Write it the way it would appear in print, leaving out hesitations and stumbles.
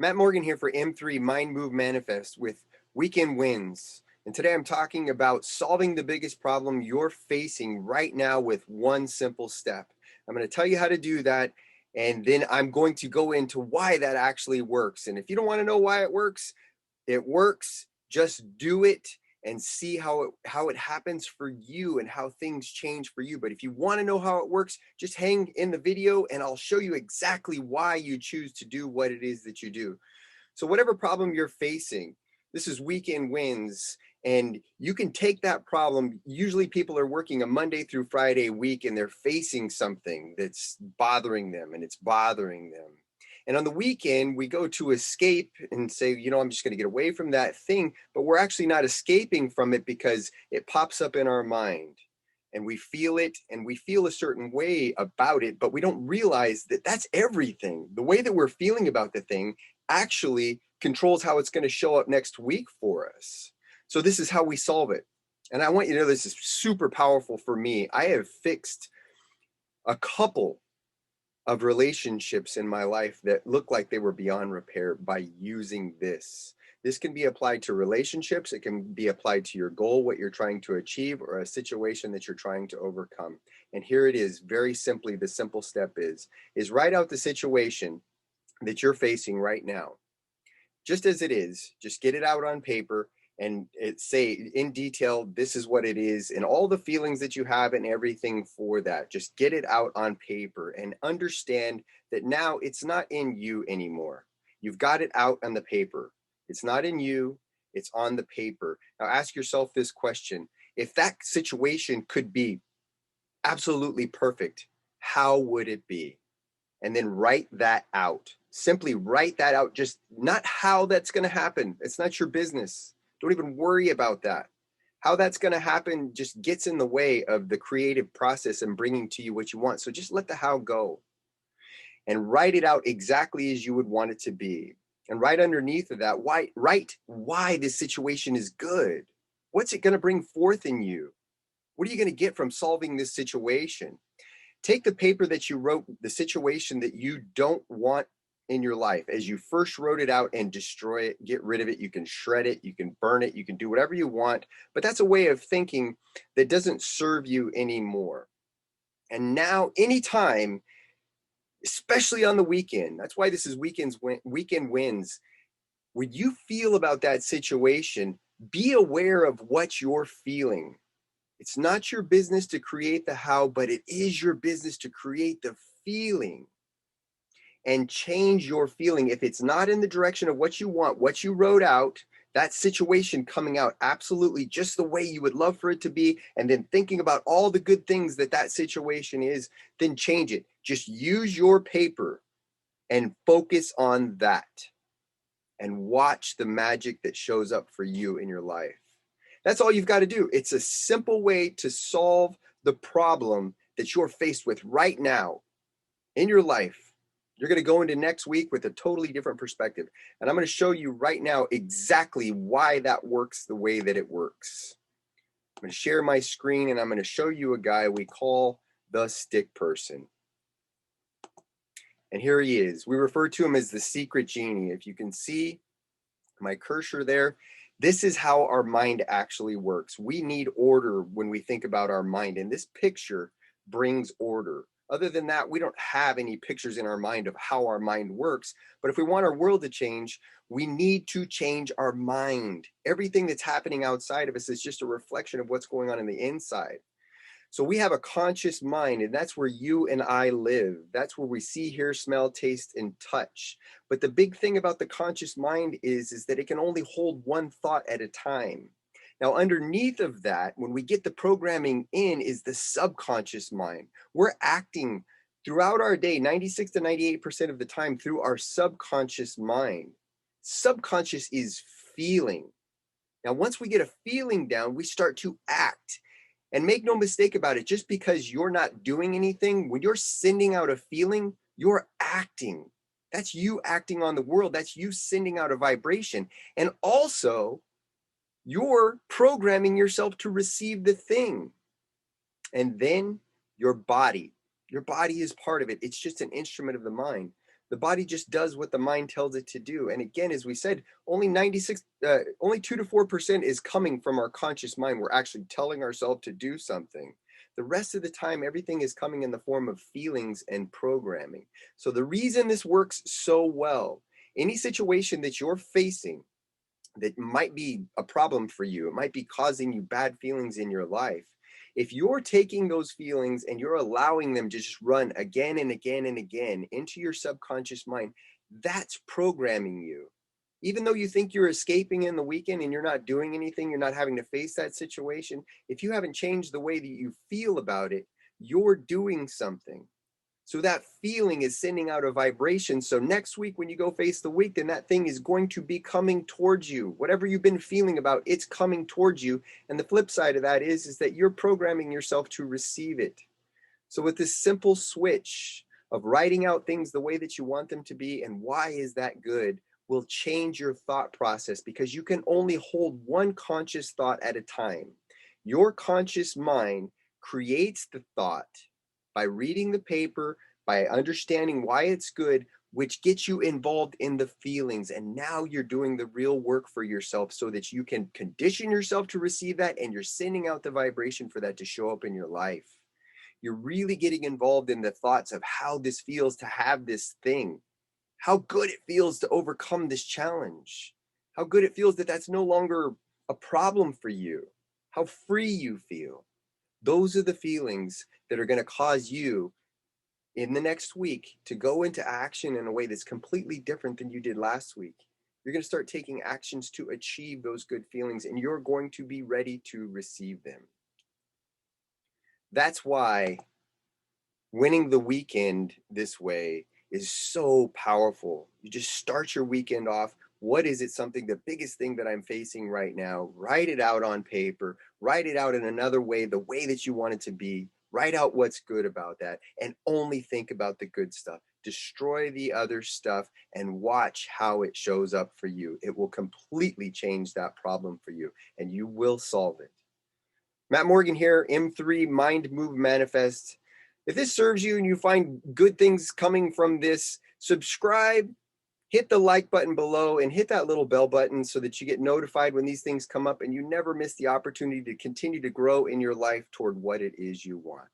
Matt Morgan here for M3 Mind Move Manifest with Weekend Wins. And today I'm talking about solving the biggest problem you're facing right now with one simple step. I'm going to tell you how to do that, and then I'm going to go into why that actually works. And if you don't want to know why it works, it works. Just do it and see how it happens for you and how things change for you. But if you want to know how it works, just hang in the video and I'll show you exactly why you choose to do what it is that you do. So whatever problem you're facing, this is Weekend Wins, and you can take that problem. Usually people are working a Monday through Friday week and they're facing something that's bothering them and it's bothering them. And on the weekend, we go to escape and say, I'm just going to get away from that thing. But we're actually not escaping from it because it pops up in our mind and we feel it and we feel a certain way about it, but we don't realize that that's everything. The way that we're feeling about the thing actually controls how it's going to show up next week for us. So this is how we solve it. And I want you to know this is super powerful for me. I have fixed a couple of relationships in my life that look like they were beyond repair by using this. This can be applied to relationships. It can be applied to your goal, what you're trying to achieve, or a situation that you're trying to overcome. And here it is, very simply, the simple step is write out the situation that you're facing right now. Just as it is, just get it out on paper and say in detail, this is what it is, and all the feelings that you have and everything for that. Just get it out on paper and understand that now it's not in you anymore. You've got it out on the paper. It's not in you, it's on the paper. Now ask yourself this question. If that situation could be absolutely perfect, how would it be? And then write that out. Simply write that out. Just not how that's going to happen. It's not your business. Don't even worry about that. How that's going to happen just gets in the way of the creative process and bringing to you what you want. So just let the how go and write it out exactly as you would want it to be. And right underneath of that, write why this situation is good. What's it going to bring forth in you? What are you going to get from solving this situation? Take the paper that you wrote, the situation that you don't want in your life as you first wrote it out, and destroy it, get rid of it. You can shred it, you can burn it, you can do whatever you want, but that's a way of thinking that doesn't serve you anymore. And now, anytime, especially on the weekend, that's why this is Weekend Wins. When you feel about that situation, be aware of what you're feeling. It's not your business to create the how, but it is your business to create the feeling and change your feeling. If it's not in the direction of what you want, what you wrote out, that situation coming out absolutely just the way you would love for it to be, and then thinking about all the good things that that situation is, then change it. Just use your paper and focus on that and watch the magic that shows up for you in your life. That's all you've got to do. It's a simple way to solve the problem that you're faced with right now in your life. You're going to go into next week with a totally different perspective. And I'm going to show you right now exactly why that works the way that it works. I'm going to share my screen and I'm going to show you a guy we call the stick person. And here he is. We refer to him as the secret genie. If you can see my cursor there, this is how our mind actually works. We need order when we think about our mind, and this picture brings order. Other than that, we don't have any pictures in our mind of how our mind works. But if we want our world to change, we need to change our mind. Everything that's happening outside of us is just a reflection of what's going on in the inside. So we have a conscious mind, and that's where you and I live. That's where we see, hear, smell, taste, and touch. But the big thing about the conscious mind is that it can only hold one thought at a time. Now, underneath of that, when we get the programming in, is the subconscious mind. We're acting throughout our day, 96 to 98% of the time, through our subconscious mind. Subconscious is feeling. Now, once we get a feeling down, we start to act. And make no mistake about it, just because you're not doing anything, when you're sending out a feeling, you're acting. That's you acting on the world. That's you sending out a vibration. And also, you're programming yourself to receive the thing. And then your body is part of it. It's just an instrument of the mind. The body just does what the mind tells it to do. And again, as we said, only 2 to 4% is coming from our conscious mind. We're actually telling ourselves to do something. The rest of the time, everything is coming in the form of feelings and programming. So the reason this works so well, any situation that you're facing that might be a problem for you, it might be causing you bad feelings in your life. If you're taking those feelings and you're allowing them to just run again and again and again into your subconscious mind, that's programming you. Even though you think you're escaping in the weekend and you're not doing anything, you're not having to face that situation, if you haven't changed the way that you feel about it, you're doing something. So that feeling is sending out a vibration. So next week, when you go face the week, then that thing is going to be coming towards you. Whatever you've been feeling about, it's coming towards you. And the flip side of that is that you're programming yourself to receive it. So with this simple switch of writing out things the way that you want them to be and why is that good will change your thought process, because you can only hold one conscious thought at a time. Your conscious mind creates the thought by reading the paper, by understanding why it's good, which gets you involved in the feelings. And now you're doing the real work for yourself so that you can condition yourself to receive that, and you're sending out the vibration for that to show up in your life. You're really getting involved in the thoughts of how this feels to have this thing, how good it feels to overcome this challenge, how good it feels that that's no longer a problem for you, how free you feel. Those are the feelings that are going to cause you in the next week to go into action in a way that's completely different than you did last week. You're going to start taking actions to achieve those good feelings, and you're going to be ready to receive them. That's why winning the weekend this way is so powerful. You just start your weekend off. What is it? Something, the biggest thing that I'm facing right now, write it out on paper, write it out in another way, the way that you want it to be, write out what's good about that, and only think about the good stuff. Destroy the other stuff and watch how it shows up for you. It will completely change that problem for you, and you will solve it. Matt Morgan here, M3 Mind Move Manifest. If this serves you and you find good things coming from this, subscribe, hit the like button below, and hit that little bell button so that you get notified when these things come up and you never miss the opportunity to continue to grow in your life toward what it is you want.